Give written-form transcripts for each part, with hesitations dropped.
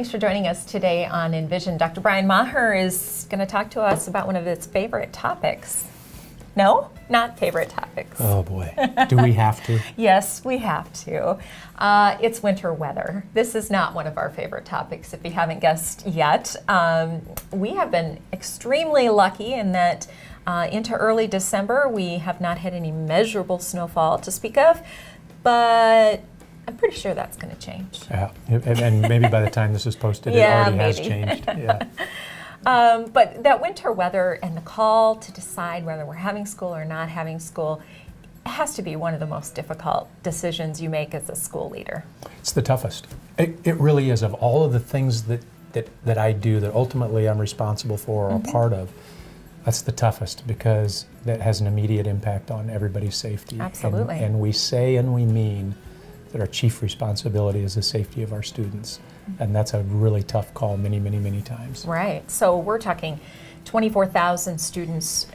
Thanks for joining us today on Envision. Dr. Brian Maher is going to talk to us about one of his favorite topics. No, not favorite topics. Oh boy, do we have to? Yes, we have to. It's winter weather. This is not one of our favorite topics, if you haven't guessed yet. We have been extremely lucky in that into early December, we have not had any measurable snowfall to speak of, but I'm pretty sure that's going to change. Yeah, and maybe by the time this is posted, it already has changed. Yeah. But that winter weather and the call to decide whether we're having school or not having school has to be one of the most difficult decisions you make as a school leader. It's the toughest. It really is. Of all of the things that I do that ultimately I'm responsible for or a part of, that's the toughest because that has an immediate impact on everybody's safety. Absolutely. And we say and we mean that our chief responsibility is the safety of our students. And that's a really tough call many, many, many times. Right. So we're talking 24,000 students,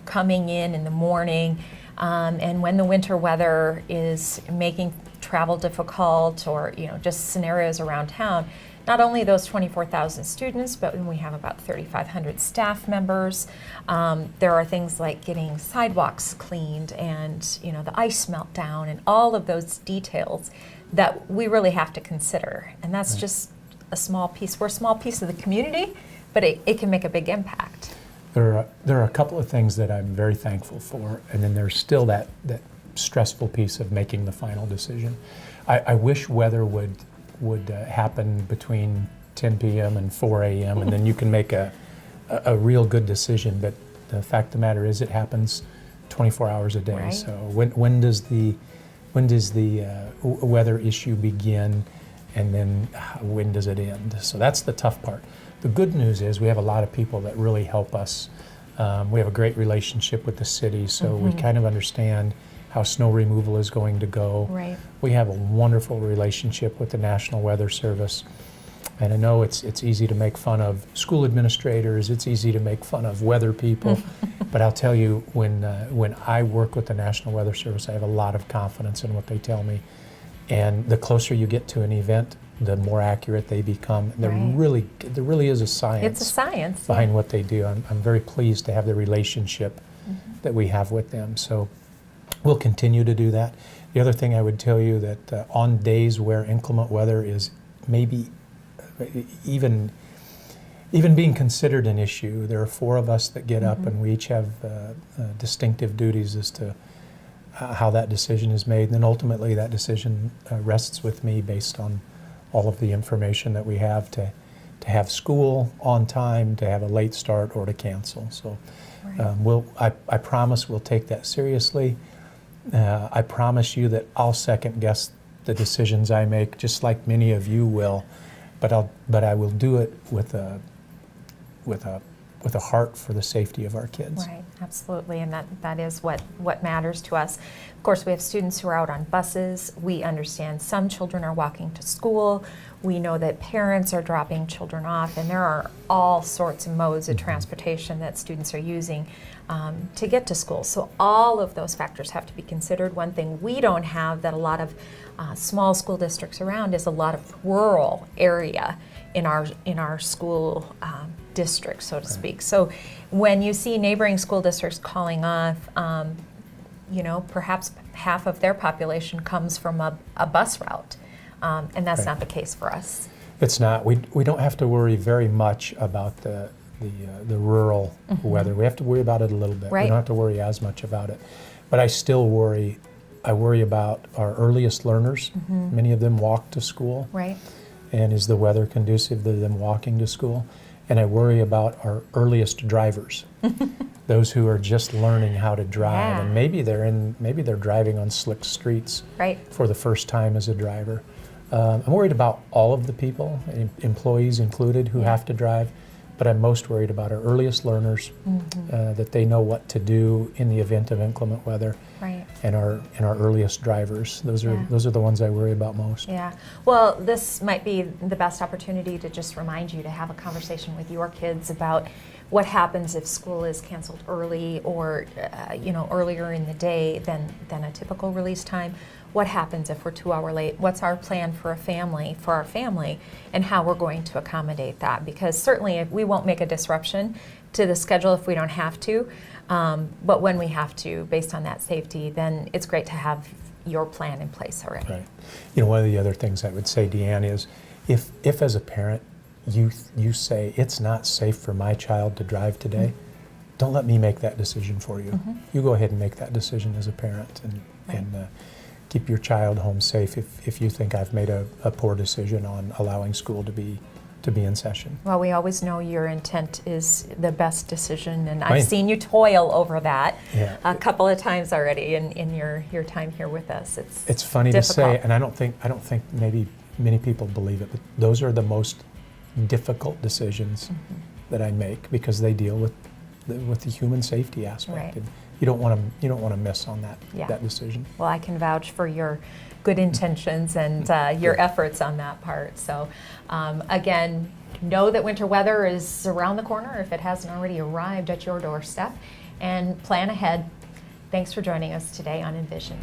coming in the morning, and when the winter weather is making travel difficult or, just scenarios around town, not only those 24,000 students, but when we have about 3,500 staff members, there are things like getting sidewalks cleaned and, the ice melt down and all of those details that we really have to consider. And that's just a small piece. We're a small piece of the community, but it can make a big impact. There are a couple of things that I'm very thankful for, and then there's still that stressful piece of making the final decision. I wish weather would happen between 10 p.m. and 4 a.m. and then you can make a real good decision, but the fact of the matter is it happens 24 hours a day. Right. So when does the weather issue begin, and then when does it end? So that's the tough part. The good news is we have a lot of people that really help us. We have a great relationship with the city, so we kind of understand how snow removal is going to go. Right. We have a wonderful relationship with the National Weather Service. And I know it's easy to make fun of school administrators, it's easy to make fun of weather people, but I'll tell you, when I work with the National Weather Service, I have a lot of confidence in what they tell me. And the closer you get to an event, the more accurate they become. There really is a science. It's a science behind what they do. I'm very pleased to have the relationship that we have with them. So we'll continue to do that. The other thing I would tell you that on days where inclement weather is maybe even being considered an issue, there are 4 of us that get up and we each have distinctive duties as to how that decision is made. And then ultimately that decision rests with me based on all of the information that we have to have school on time, to have a late start, or to cancel. So I promise we'll take that seriously. I promise you that I'll second guess the decisions I make, just like many of you will, but I will do it with a heart for the safety of our kids. Right, absolutely, and that is what matters to us. Of course, we have students who are out on buses. We understand some children are walking to school. We know that parents are dropping children off, and there are all sorts of modes of transportation that students are using to get to school. So all of those factors have to be considered. One thing we don't have that a lot of small school districts around is a lot of rural area in our school district, so to speak. So when you see neighboring school districts calling off, perhaps half of their population comes from a bus route, and that's not the case for us. It's not. We don't have to worry very much about the rural weather. We have to worry about it a little bit. Right. We don't have to worry as much about it. But I still worry. I worry about our earliest learners. Many of them walk to school. Right. And is the weather conducive to them walking to school? And I worry about our earliest drivers, those who are just learning how to drive, and maybe they're driving on slick streets for the first time as a driver. I'm worried about all of the people, employees included, who have to drive, but I'm most worried about our earliest learners, that they know what to do in the event of inclement weather, and our earliest drivers. Those are the ones I worry about most. Yeah. Well, this might be the best opportunity to just remind you to have a conversation with your kids about what happens if school is canceled early or earlier in the day than a typical release time. what happens if we're 2 hours late? What's our plan for our family, and how we're going to accommodate that? Because certainly we won't make a disruption to the schedule if we don't have to, but when we have to, based on that safety, then it's great to have your plan in place already. Right. You know, one of the other things I would say, Deanne, is if as a parent you say it's not safe for my child to drive today, don't let me make that decision for you. You go ahead and make that decision as a parent, and keep your child home safe if you think I've made a poor decision on allowing school to be in session. Well, we always know your intent is the best decision, and Right. I've seen you toil over that Yeah. a couple of times already in your time here with us. It's funny difficult. to say, and I don't think maybe many people believe it, but those are the most difficult decisions that I make, because they deal with the human safety aspect. Right. And you don't want to miss on that Yeah. that decision. Well, I can vouch for your good intentions and your efforts on that part. So, again, know that winter weather is around the corner if it hasn't already arrived at your doorstep, and plan ahead. Thanks for joining us today on Envision.